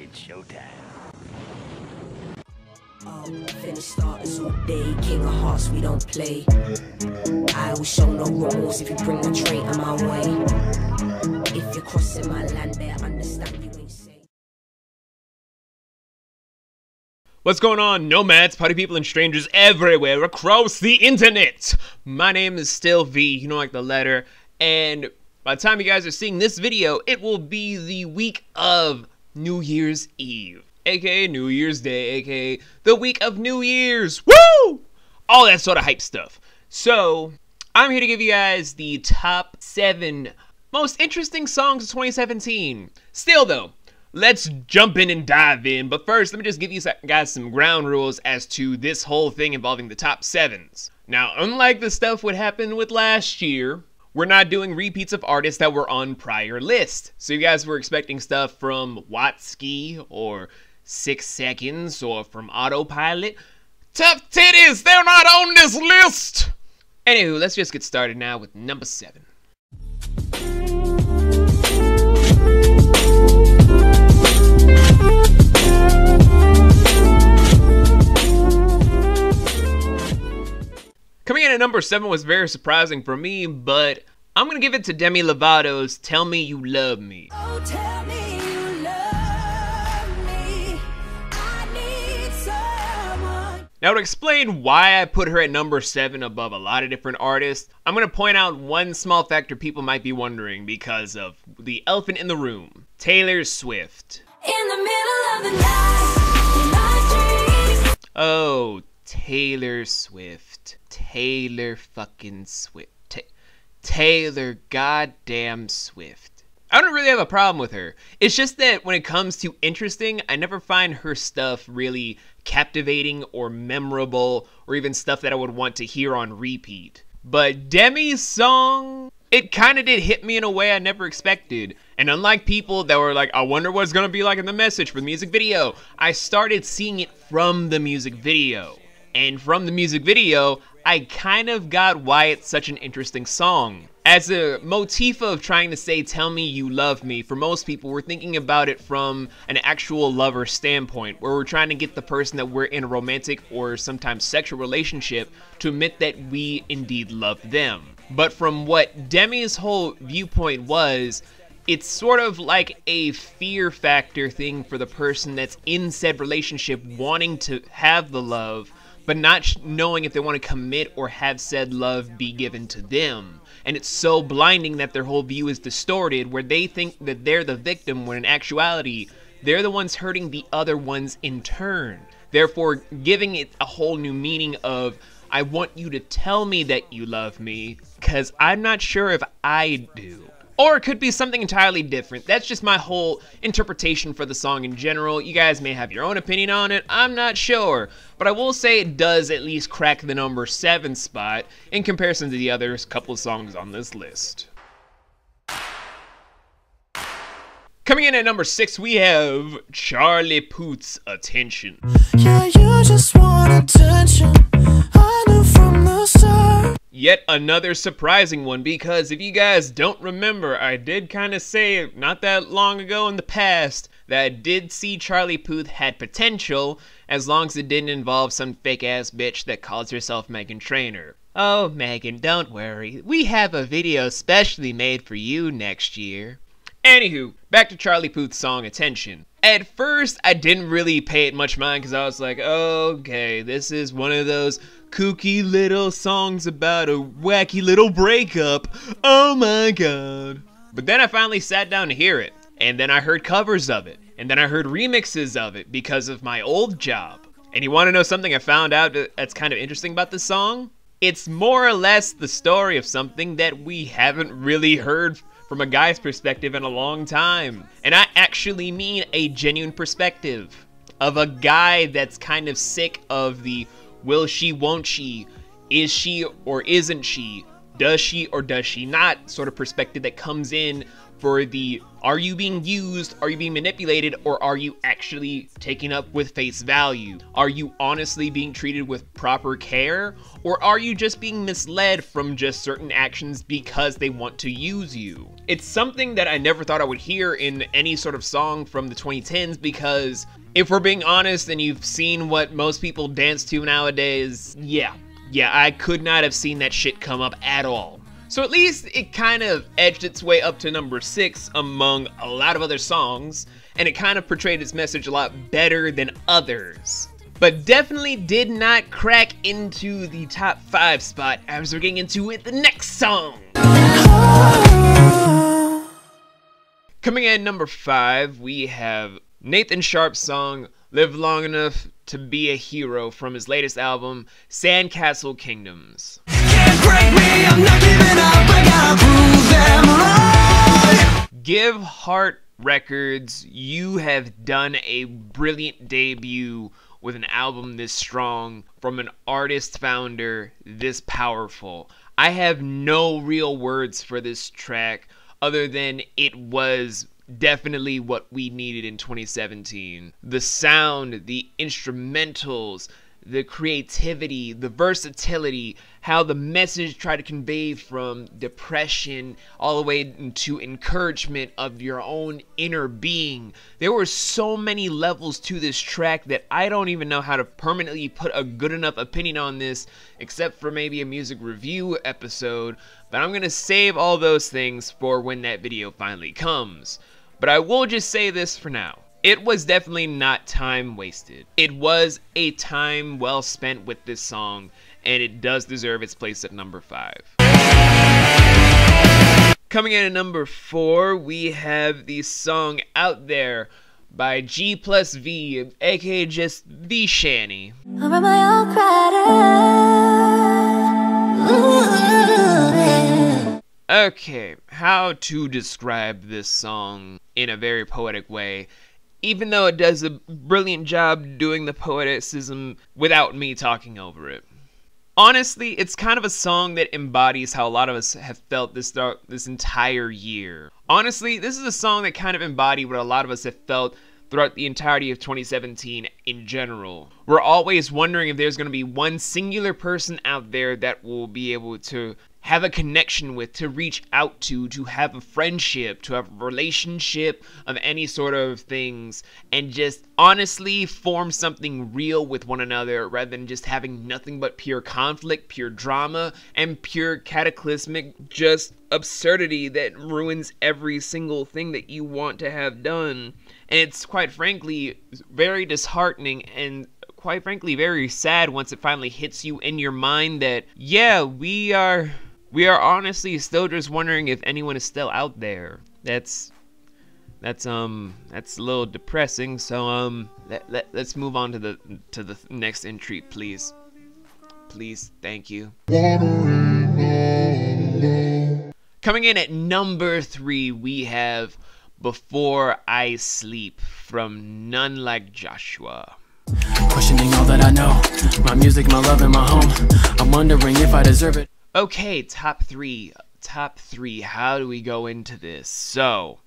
It's showtime. Finish starters all day, king of hearts, we don't play. I will show no remorse if you bring the traitor my way. If you're crossing my land, better understand you ain't safe. What's going on, nomads, party people, and strangers everywhere across the internet? My name is still V, you know, like the letter, and by the time you guys are seeing this video, it will be the week of New Year's Eve, aka New Year's Day, aka the week of New Year's. Woo! All that sort of hype stuff. So, I'm here to give you guys the top 7 most interesting songs of 2017. Still though, let's jump in and dive in, but first let me just give you guys some ground rules as to this whole thing involving the top 7s. Now, unlike the stuff what happened with last year, we're not doing repeats of artists that were on prior lists. So you guys were expecting stuff from Watsky or 6 Seconds or from Autopilot. Tough titties, they're not on this list! Anywho, let's just get started now with number 7. Coming in at number 7 was very surprising for me, but I'm gonna give it to Demi Lovato's Tell Me You Love Me. Oh, tell me you love me. I need someone. Now, to explain why I put her at number 7 above a lot of different artists, I'm gonna point out one small factor people might be wondering because of the elephant in the room, Taylor Swift. In the middle of the night, in my dreams. Oh, Taylor Swift. Taylor fucking Swift. Taylor goddamn Swift. I don't really have a problem with her. It's just that when it comes to interesting, I never find her stuff really captivating or memorable or even stuff that I would want to hear on repeat. But Demi's song, it kind of did hit me in a way I never expected. And unlike people that were like, I wonder what it's gonna be like in the message for the music video, I started seeing it from the music video. And from the music video, I kind of got why it's such an interesting song. As a motif of trying to say, tell me you love me, for most people, we're thinking about it from an actual lover standpoint, where we're trying to get the person that we're in a romantic or sometimes sexual relationship to admit that we indeed love them. But from what Demi's whole viewpoint was, it's sort of like a fear factor thing for the person that's in said relationship wanting to have the love, but not knowing if they want to commit or have said love be given to them. And it's so blinding that their whole view is distorted, where they think that they're the victim when in actuality, they're the ones hurting the other ones in turn. Therefore, giving it a whole new meaning of, I want you to tell me that you love me, because I'm not sure if I do. Or it could be something entirely different. That's just my whole interpretation for the song in general. You guys may have your own opinion on it, I'm not sure. But I will say it does at least crack the number 7 spot in comparison to the other couple of songs on this list. Coming in at number 6, we have Charlie Puth's Attention. Yeah, you just want attention. I knew from the start. Yet another surprising one, because if you guys don't remember, I did kind of say not that long ago in the past that I did see Charlie Puth had potential, as long as it didn't involve some fake ass bitch that calls herself Meghan Trainor. Oh, Megan, don't worry. We have a video specially made for you next year. Anywho, back to Charlie Puth's song Attention. At first, I didn't really pay it much mind because I was like, okay, this is one of those kooky little songs about a wacky little breakup. Oh my god. But then I finally sat down to hear it, and then I heard covers of it, and then I heard remixes of it because of my old job. And you want to know something I found out that's kind of interesting about this song? It's more or less the story of something that we haven't really heard from a guy's perspective in a long time. And I actually mean a genuine perspective of a guy that's kind of sick of the will she, won't she, is she or isn't she, does she or does she not sort of perspective that comes in for the are you being used, are you being manipulated, or are you actually taking up with face value? Are you honestly being treated with proper care, or are you just being misled from just certain actions because they want to use you? It's something that I never thought I would hear in any sort of song from the 2010s, because if we're being honest and you've seen what most people dance to nowadays, yeah, I could not have seen that shit come up at all. So at least it kind of edged its way up to number 6 among a lot of other songs, and it kind of portrayed its message a lot better than others. But definitely did not crack into the top 5 spot as we're getting into it, the next song. Coming in at number 5, we have Nathan Sharp's song Live Long Enough to Be a Hero from his latest album, Sandcastle Kingdoms. Can't break me, I'm not giving up, I gotta prove them right. Give Heart Records, you have done a brilliant debut with an album this strong from an artist founder this powerful. I have no real words for this track other than it was definitely what we needed in 2017. The sound, the instrumentals, the creativity, the versatility, how the message tried to convey from depression all the way into encouragement of your own inner being. There were so many levels to this track that I don't even know how to permanently put a good enough opinion on this, except for maybe a music review episode, but I'm gonna save all those things for when that video finally comes. But I will just say this for now. It was definitely not time wasted. It was a time well spent with this song, and it does deserve its place at number 5. Coming in at number 4, we have the song Out There by G+V, aka just V Shanny. Okay, how to describe this song in a very poetic way, even though it does a brilliant job doing the poeticism without me talking over it. Honestly, it's kind of a song that embodies how a lot of us have felt this entire year. Honestly, this is a song that kind of embodied what a lot of us have felt throughout the entirety of 2017 in general. We're always wondering if there's going to be one singular person out there that will be able to have a connection with, to reach out to have a friendship, to have a relationship of any sort of things, and just honestly form something real with one another rather than just having nothing but pure conflict, pure drama, and pure cataclysmic just absurdity that ruins every single thing that you want to have done. And it's quite frankly very disheartening and quite frankly very sad once it finally hits you in your mind that, yeah, we are honestly still just wondering if anyone is still out there. That's a little depressing. So let's move on to the next entry, please. Please, thank you. Coming in at number 3, we have Before I Sleep from None Like Joshua. Questioning all that I know, my music, my love, and my home. I'm wondering if I deserve it. Okay, top three, how do we go into this? So,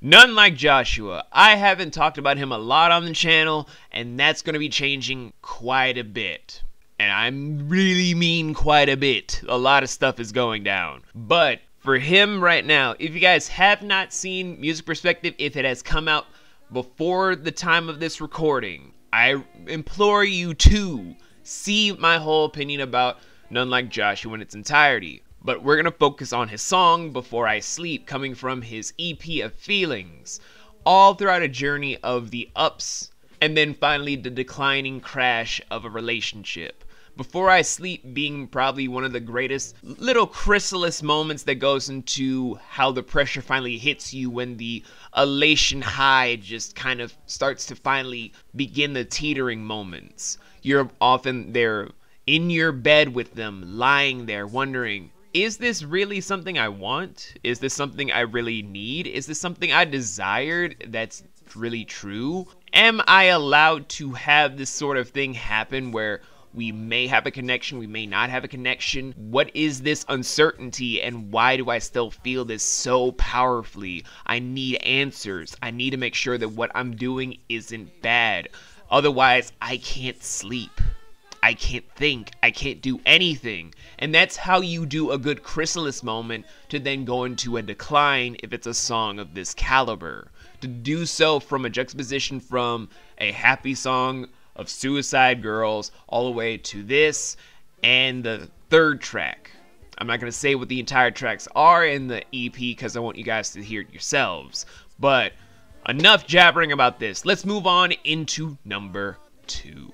None Like Joshua. I haven't talked about him a lot on the channel, and that's going to be changing quite a bit. And I really mean quite a bit. A lot of stuff is going down. But for him right now, if you guys have not seen Music Perspective, if it has come out before the time of this recording, I implore you to see my whole opinion about None Like Joshua in its entirety. But we're going to focus on his song, Before I Sleep, coming from his EP of Feelings. All throughout a journey of the ups, and then finally the declining crash of a relationship. Before I Sleep being probably one of the greatest little chrysalis moments that goes into how the pressure finally hits you when the elation high just kind of starts to finally begin the teetering moments. You're often there in your bed with them, lying there wondering, is this really something I want? Is this something I really need? Is this something I desired that's really true? Am I allowed to have this sort of thing happen where We may have a connection, we may not have a connection. What is this uncertainty, and why do I still feel this so powerfully? I need answers. I need to make sure that what I'm doing isn't bad. Otherwise, I can't sleep. I can't think. I can't do anything. And that's how you do a good chrysalis moment to then go into a decline if it's a song of this caliber. To do so from a juxtaposition from a happy song of Suicide Girls all the way to this and the third track. I'm not going to say what the entire tracks are in the EP because I want you guys to hear it yourselves. But enough jabbering about this. Let's move on into number 2.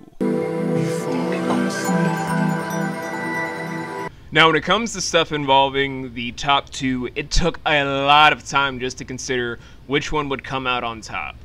Now, when it comes to stuff involving the top 2, it took a lot of time just to consider which one would come out on top.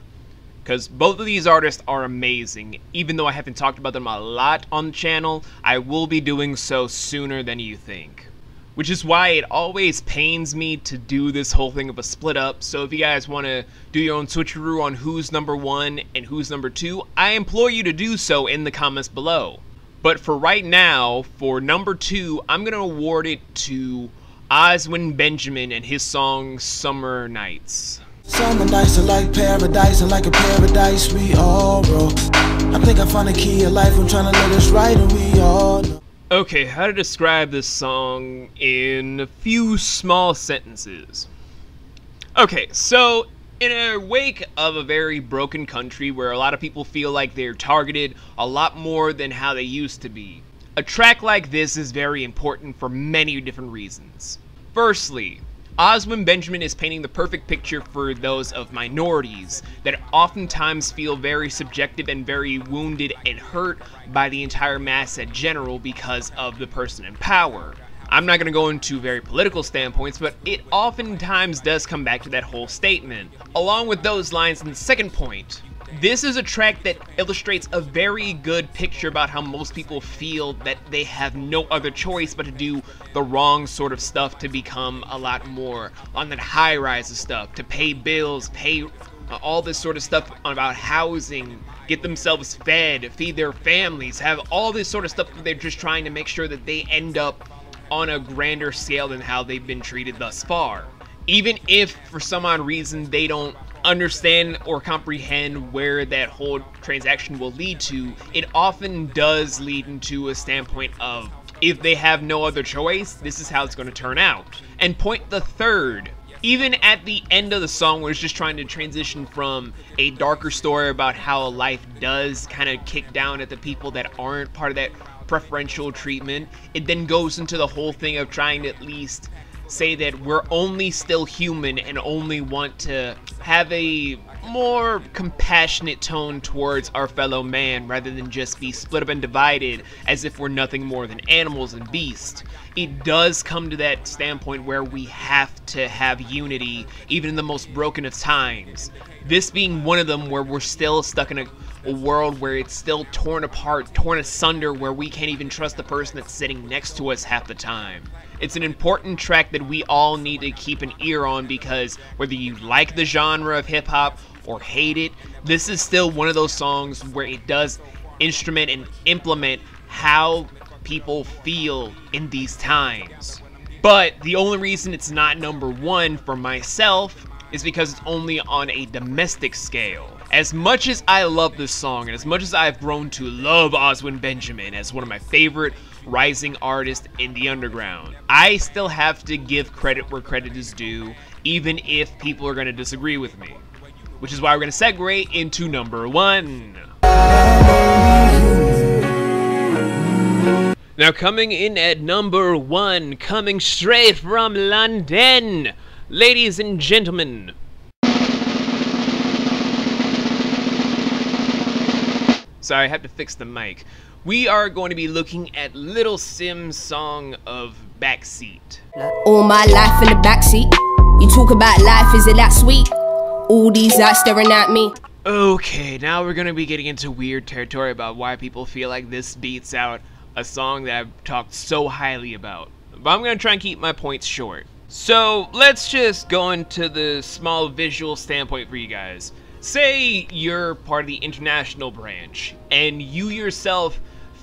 Because both of these artists are amazing. Even though I haven't talked about them a lot on the channel, I will be doing so sooner than you think. Which is why it always pains me to do this whole thing of a split up. So if you guys want to do your own switcheroo on who's number 1 and who's number 2, I implore you to do so in the comments below. But for right now, for number 2, I'm going to award it to Oswin Benjamin and his song Summer Nights. Summer nights are like paradise, and like a paradise we all roll. I think I found a key of life, I'm trying to live this right, and we all know. Okay, how to describe this song in a few small sentences. Okay, so in a wake of a very broken country where a lot of people feel like they're targeted a lot more than how they used to be, a track like this is very important for many different reasons. Firstly, Oswin Benjamin is painting the perfect picture for those of minorities that oftentimes feel very subjective and very wounded and hurt by the entire mass in general because of the person in power. I'm not going to go into very political standpoints, but it oftentimes does come back to that whole statement. Along with those lines, and the second point, this is a track that illustrates a very good picture about how most people feel that they have no other choice but to do the wrong sort of stuff to become a lot more on that high rise of stuff, to pay bills, pay all this sort of stuff about housing, get themselves fed, feed their families, have all this sort of stuff that they're just trying to make sure that they end up on a grander scale than how they've been treated thus far. Even if for some odd reason they don't understand or comprehend where that whole transaction will lead to, it often does lead into a standpoint of, if they have no other choice, this is how it's going to turn out. And point the third, even at the end of the song where it's just trying to transition from a darker story about how life does kind of kick down at the people that aren't part of that preferential treatment, it then goes into the whole thing of trying to at least say that we're only still human and only want to have a more compassionate tone towards our fellow man rather than just be split up and divided as if we're nothing more than animals and beasts. It does come to that standpoint where we have to have unity even in the most broken of times. This being one of them, where we're still stuck in a world where it's still torn apart, torn asunder, where we can't even trust the person that's sitting next to us half the time. It's an important track that we all need to keep an ear on, because whether you like the genre of hip-hop or hate it, this is still one of those songs where it does instrument and implement how people feel in these times. But the only reason it's not number 1 for myself is because it's only on a domestic scale. As much as I love this song, and as much as I've grown to love Oswin Benjamin as one of my favorite rising artists in the underground, I still have to give credit where credit is due, even if people are going to disagree with me. Which is why we're going to segue into number 1. Now, coming in at number 1, coming straight from London, ladies and gentlemen, sorry, I have to fix the mic. We are going to be looking at Little Sim's song of Backseat. All my life in the backseat. You talk about life, is it that sweet? All these eyes staring at me. Okay, now we're going to be getting into weird territory about why people feel like this beats out a song that I've talked so highly about. But I'm going to try and keep my points short. So let's just go into the small visual standpoint for you guys. Say you're part of the international branch, and you yourself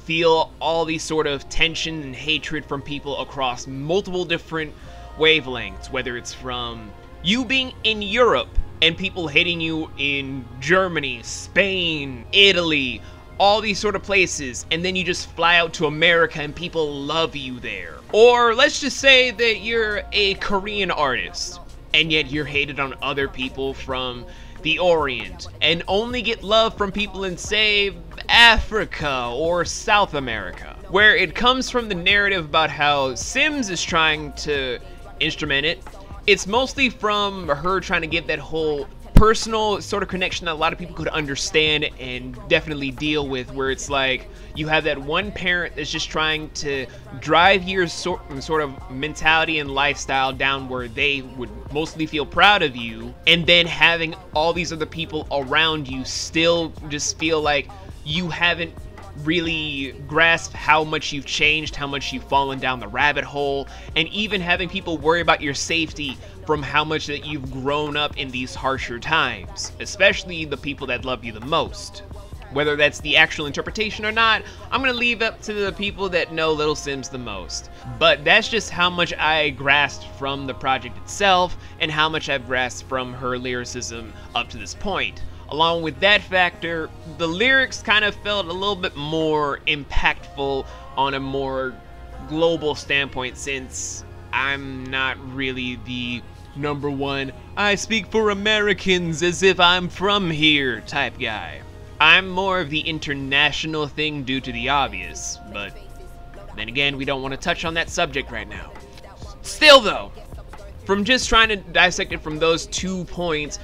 feel all these sort of tension and hatred from people across multiple different wavelengths, whether it's from you being in Europe and people hating you in Germany, Spain, Italy, all these sort of places, and then you just fly out to America and people love you there. Or let's just say that you're a Korean artist and yet you're hated on other people from the Orient and only get love from people in, say, Africa or South America, where it comes from the narrative about how Sims is trying to instrument it. It's mostly from her trying to give that whole personal sort of connection that a lot of people could understand and definitely deal with, where it's like you have that one parent that's just trying to drive your sort of mentality and lifestyle down where they would mostly feel proud of you, and then having all these other people around you still just feel like you haven't really grasp how much you've changed, how much you've fallen down the rabbit hole, and even having people worry about your safety from how much that you've grown up in these harsher times, especially the people that love you the most. Whether that's the actual interpretation or not, I'm gonna leave up to the people that know Little Sims the most. But that's just how much I grasped from the project itself and how much I've grasped from her lyricism up to this point. Along with that factor, the lyrics kind of felt a little bit more impactful on a more global standpoint, since I'm not really the number one, I speak for Americans as if I'm from here type guy. I'm more of the international thing due to the obvious, but then again, we don't want to touch on that subject right now. Still though, from just trying to dissect it from those 2 points,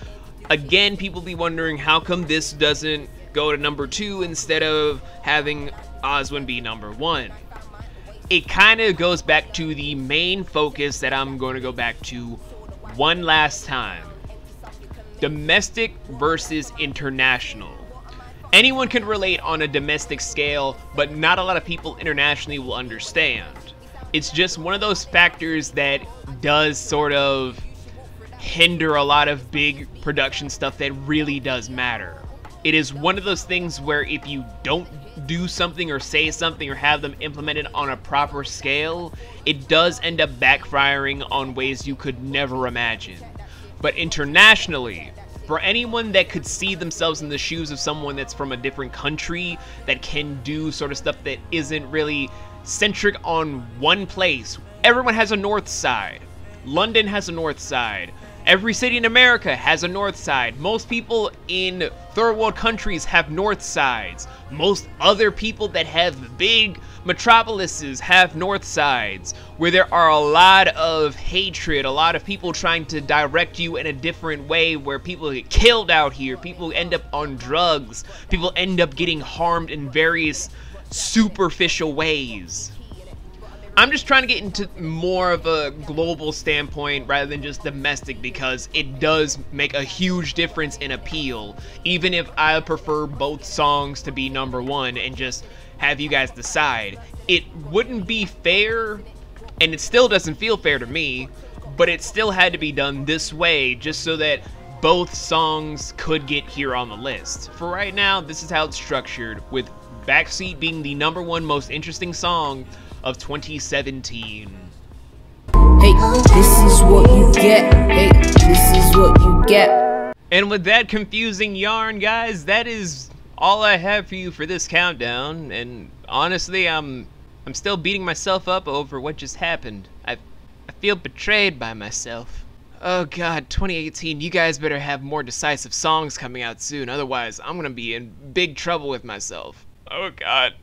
again, people be wondering how come this doesn't go to number 2 instead of having Oswin be number 1. It kind of goes back to the main focus that I'm going to go back to one last time. Domestic versus international. Anyone can relate on a domestic scale, but not a lot of people internationally will understand. It's just one of those factors that does sort of hinder a lot of big production stuff that really does matter. It is one of those things where if you don't do something or say something or have them implemented on a proper scale, it does end up backfiring on ways you could never imagine. But internationally, for anyone that could see themselves in the shoes of someone that's from a different country that can do sort of stuff that isn't really centric on one place. Everyone has a north side. London has a north side. Every city in America has a north side. Most people in third world countries have north sides. Most other people that have big metropolises have north sides, where there are a lot of hatred, a lot of people trying to direct you in a different way, where people get killed out here, people end up on drugs, people end up getting harmed in various superficial ways. I'm just trying to get into more of a global standpoint rather than just domestic, because it does make a huge difference in appeal, even if I prefer both songs to be number 1 and just have you guys decide. It wouldn't be fair, and it still doesn't feel fair to me, but it still had to be done this way just so that both songs could get here on the list. For right now, this is how it's structured, with Backseat being the number 1 most interesting song of 2017. Hey, this is what you get. Hey, this is what you get. And with that confusing yarn, guys, that is all I have for you for this countdown. And honestly, I'm still beating myself up over what just happened. I feel betrayed by myself. Oh god, 2018, you guys better have more decisive songs coming out soon, otherwise I'm gonna be in big trouble with myself. Oh god.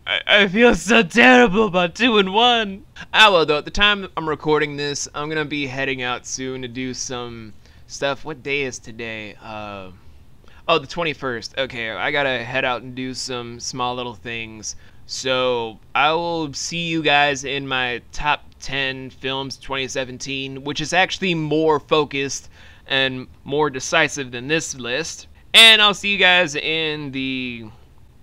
I feel so terrible about 2 and 1. Well though, at the time I'm recording this, I'm gonna be heading out soon to do some stuff. What day is today? Oh, the 21st. Okay, I gotta head out and do some small little things. So I will see you guys in my top 10 films 2017, which is actually more focused and more decisive than this list. And I'll see you guys in the,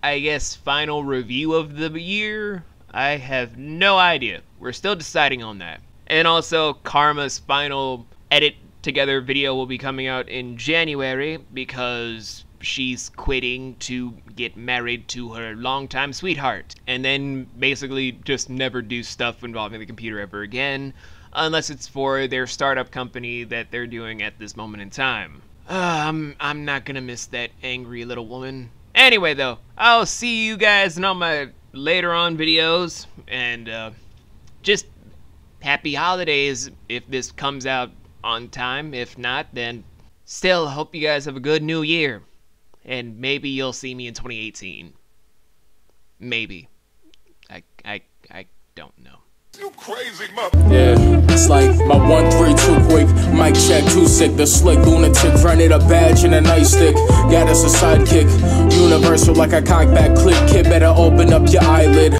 I guess, final review of the year. I have no idea. We're still deciding on that. And also, Karma's final edit together video will be coming out in January, because she's quitting to get married to her longtime sweetheart, and then basically just never do stuff involving the computer ever again, unless it's for their startup company that they're doing at this moment in time. I'm not gonna miss that angry little woman. Anyway though, I'll see you guys in all my later on videos, and just happy holidays if this comes out on time. If not, then still hope you guys have a good new year, and maybe you'll see me in 2018. Maybe. I don't know. You crazy mother. Yeah, it's like my 1, 3, 2 quick. Mic check, too sick. The slick lunatic rented a badge and a nightstick. Got us a sidekick. Universal like a cockback click. Kid, better open up your eyelid.